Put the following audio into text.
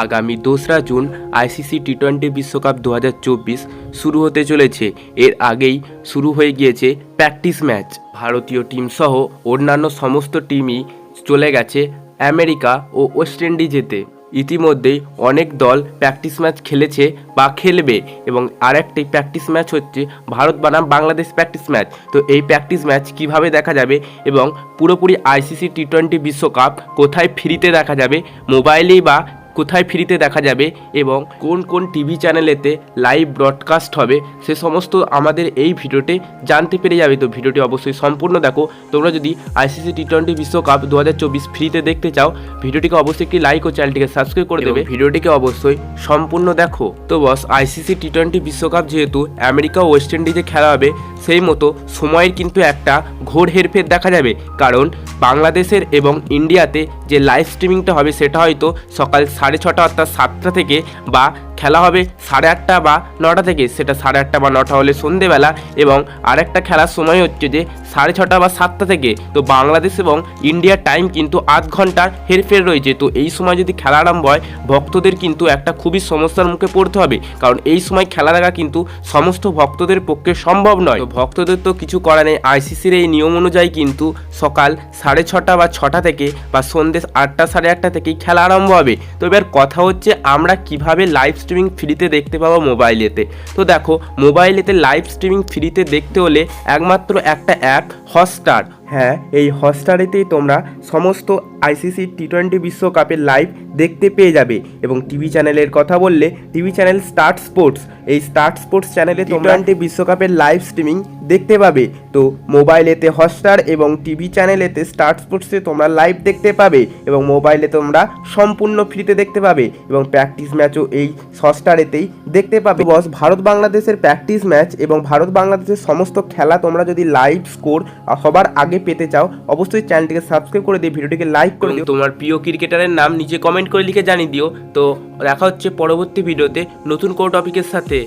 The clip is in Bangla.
আগামী 2রা জুন আইসিসি টি-20 বিশ্বকাপ 2024 শুরু হতে চলেছে। এর আগেই শুরু হয়ে গিয়েছে প্র্যাকটিস ম্যাচ। ভারতীয় টিম সহ অন্যান্য সমস্ত টিমই চলে গেছে আমেরিকা ও ওয়েস্ট ইন্ডিজেতে। ইতিমধ্যেই অনেক দল প্র্যাকটিস ম্যাচ খেলেছে বা খেলবে, এবং আরেকটি প্র্যাকটিস ম্যাচ হচ্ছে ভারত বনাম বাংলাদেশ প্র্যাকটিস ম্যাচ। তো এই প্র্যাকটিস ম্যাচ কিভাবে দেখা যাবে এবং পুরোপুরি আইসিসি টি-20 বিশ্বকাপ কোথায় ফ্রিতে দেখা যাবে, মোবাইলেই বা কোথায় ফ্রিতে দেখা যাবে, এবং কোন কোন টিভি চ্যানেলেতে লাইভ ব্রডকাস্ট হবে, সে সমস্ত আমাদের এই ভিডিওতে জানতে পেরে যাবে। তো ভিডিওটি অবশ্যই সম্পূর্ণ দেখো। তোমরা যদি আইসিসি টি-20 বিশ্বকাপ 2024 ফ্রিতে দেখতে চাও, ভিডিওটিকে অবশ্যই একটি লাইক ও চ্যানেলটিকে সাবস্ক্রাইব করে দেবে। ভিডিওটিকে অবশ্যই সম্পূর্ণ দেখো। তো বস, আইসিসি টি-20 বিশ্বকাপ যেহেতু আমেরিকা ও ওয়েস্ট ইন্ডিজে খেলা হবে, সেই মতো সময়ের কিন্তু একটা ঘোর হেরফের দেখা যাবে। কারণ বাংলাদেশের এবং ইন্ডিয়াতে যে লাইভ স্ট্রিমিংটা হবে সেটা হয়তো সকাল 6:30 অর্থাৎ 7টা থেকে, বা খেলা হবে 8:30 বা 9টা থেকে, সেটা 8:30 বা 9টা হলে সন্ধেবেলা। এবং আরেকটা খেলার সময় হচ্ছে যে 6:30 বা 7টা থেকে। তো বাংলাদেশ এবং ইন্ডিয়ার টাইম কিন্তু আধ ঘন্টার হেরফের রয়েছে। তো এই সময় যদি খেলা আরম্ভ হয়, ভক্তদের কিন্তু একটা খুবই সমস্যার মুখে পড়তে হবে, কারণ এই সময় খেলা দেখা কিন্তু সমস্ত ভক্তদের পক্ষে সম্ভব নয়। তো ভক্তদের তো কিছু করার নেই। আইসিসির এই নিয়ম অনুযায়ী কিন্তু সকাল 6:30 বা 6টা থেকে বা সন্ধ্যে 8টা 8:30 থেকেই খেলা আরম্ভ হবে। তো এবার কথা হচ্ছে আমরা কিভাবে লাইভ স্ট্রিমিং ফ্রিতে দেখতে পাবো মোবাইলেতে। তো দেখো, মোবাইলেতে লাইভ স্ট্রিমিং ফ্রিতে দেখতে হলে একমাত্র একটা অ্যাপ, হটস্টার। হ্যাঁ, এই হটস্টারেতেই তোমরা সমস্ত আইসিসি টি-20 বিশ্বকাপের লাইভ দেখতে পেয়ে যাবে। এবং টিভি চ্যানেলের কথা বললে টিভি চ্যানেল স্টার স্পোর্টস, এই স্টার স্পোর্টস চ্যানেলে তোমরা টি-20 বিশ্বকাপের লাইভ স্ট্রিমিং দেখতে পাবে। তো মোবাইলেতে হটস্টার এবং টিভি চ্যানেলেতে স্টার স্পোর্টসে তোমরা লাইভ দেখতে পাবে, এবং মোবাইলে তোমরা সম্পূর্ণ ফ্রিতে দেখতে পাবে, এবং প্র্যাকটিস ম্যাচও এই হটস্টারেতেই দেখতে পাবে। বস, ভারত বাংলাদেশের প্র্যাকটিস ম্যাচ এবং ভারত বাংলাদেশের সমস্ত খেলা তোমরা যদি লাইভ স্কোর সবার আগে পেতে চাও, অবশ্যই চ্যানেলটিকে সাবস্ক্রাইব করে দিয়ে ভিডিওটিকে লাইক করে দিও। তোমার প্রিয় ক্রিকেটারের নাম নিচে কমেন্ট করে লিখে জানিয়ে দিও। তো দেখা হচ্ছে পরবর্তী ভিডিওতে নতুন কোনো টপিকের সাথে।